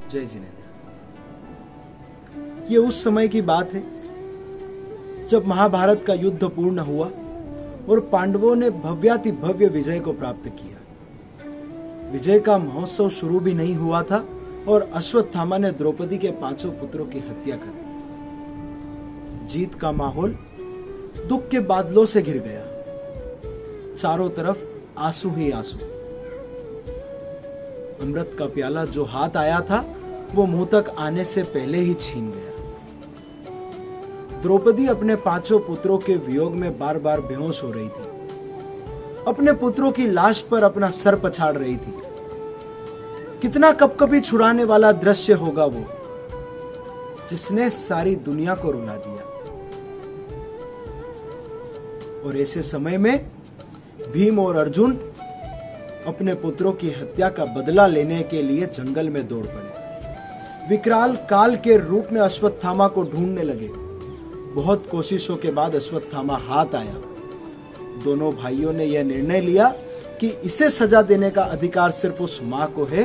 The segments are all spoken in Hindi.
जय जिनेन्द्र। ये उस समय की बात है जब महाभारत का युद्ध पूर्ण हुआ और पांडवों ने भव्याति भव्य विजय को प्राप्त किया। विजय का महोत्सव शुरू भी नहीं हुआ था और अश्वत्थामा ने द्रौपदी के 5 पुत्रों की हत्या कर दी। जीत का माहौल दुख के बादलों से घिर गया। चारों तरफ आंसू ही आंसू। अमृत का प्याला जो हाथ आया था वो मुंह तक आने से पहले ही छीन गया। द्रौपदी अपने 5 पुत्रों के वियोग में बार बार बेहोश हो रही थी। अपने पुत्रों की लाश पर अपना सर पछाड़ रही थी। कितना कपकपी छुड़ाने वाला दृश्य होगा वो, जिसने सारी दुनिया को रुला दिया। और ऐसे समय में भीम और अर्जुन अपने पुत्रों की हत्या का बदला लेने के लिए जंगल में दौड़ पड़े। विकराल काल के रूप में अश्वत्थामा को ढूंढने लगे। बहुत कोशिशों के बाद अश्वत्थामा हाथ आया। दोनों भाइयों ने यह निर्णय लिया कि इसे सजा देने का अधिकार सिर्फ उस मां को है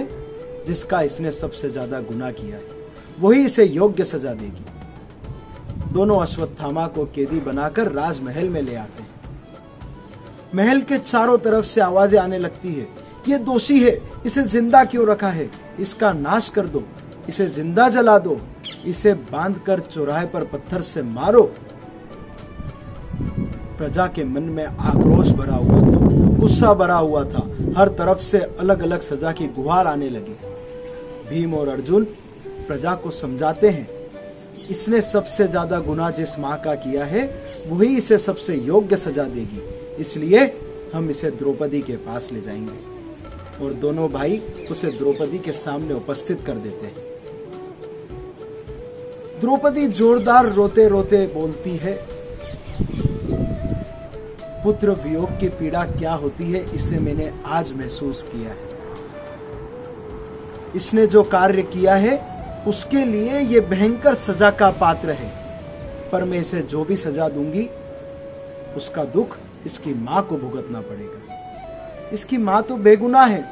जिसका इसने सबसे ज्यादा गुनाह किया है। वही इसे योग्य सजा देगी। दोनों अश्वत्थामा को कैदी बनाकर राजमहल में ले आते हैं। महल के चारों तरफ से आवाजें आने लगती है, ये दोषी है, इसे जिंदा क्यों रखा है, इसका नाश कर दो, इसे जिंदा जला दो, इसे बांधकर चौराहे पर पत्थर से मारो। प्रजा के मन में आक्रोश भरा हुआ था, गुस्सा भरा हुआ था। हर तरफ से अलग अलग सजा की गुहार आने लगी। भीम और अर्जुन प्रजा को समझाते हैं कि इसने सबसे ज्यादा गुनाह जिस मां का किया है वही इसे सबसे योग्य सजा देगी, इसलिए हम इसे द्रौपदी के पास ले जाएंगे। और दोनों भाई उसे द्रौपदी के सामने उपस्थित कर देते हैं। द्रौपदी जोरदार रोते रोते बोलती है, पुत्र वियोग की पीड़ा क्या होती है इसे मैंने आज महसूस किया है। इसने जो कार्य किया है उसके लिए ये भयंकर सजा का पात्र है, पर मैं इसे जो भी सजा दूंगी उसका दुख इसकी मां को भुगतना पड़ेगा। इसकी मां तो बेगुनाह है,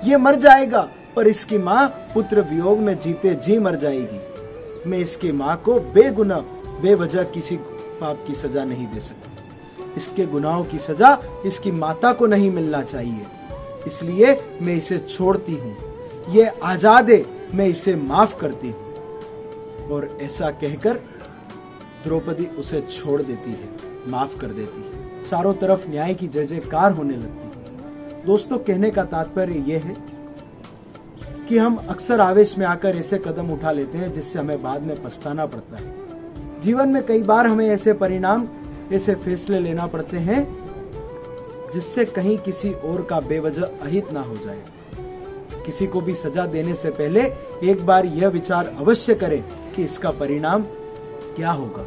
ये मर जाएगा, पर इसकी मां पुत्र वियोग में जीते जी मर जाएगी। मैं इसकी मां को बेगुनाह बेवजह किसी पाप की सजा नहीं दे सकता। इसके गुनाहों की सजा इसकी माता को नहीं मिलना चाहिए, इसलिए मैं इसे छोड़ती हूँ। ये आजाद है, मैं इसे माफ करती हूँ। और ऐसा कहकर द्रौपदी उसे छोड़ देती है, माफ कर देती है। चारों तरफ न्याय की जय जयकार होने लगती है। दोस्तों, कहने का तात्पर्य यह है कि हम अक्सर आवेश में आकर ऐसे कदम उठा लेते हैं जिससे हमें बाद में पछताना पड़ता है। जीवन में कई बार हमें ऐसे परिणाम, ऐसे फैसले लेना पड़ते हैं जिससे कहीं किसी और का बेवजह अहित ना हो जाए। किसी को भी सजा देने से पहले एक बार यह विचार अवश्य करें कि इसका परिणाम क्या होगा।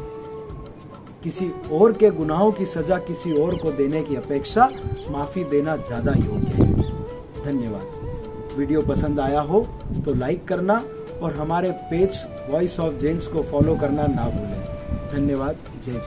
किसी और के गुनाहों की सजा किसी और को देने की अपेक्षा माफी देना ज्यादा योग्य है। धन्यवाद। वीडियो पसंद आया हो तो लाइक करना और हमारे पेज वॉइस ऑफ जेन्स को फॉलो करना ना भूलें। धन्यवाद। जय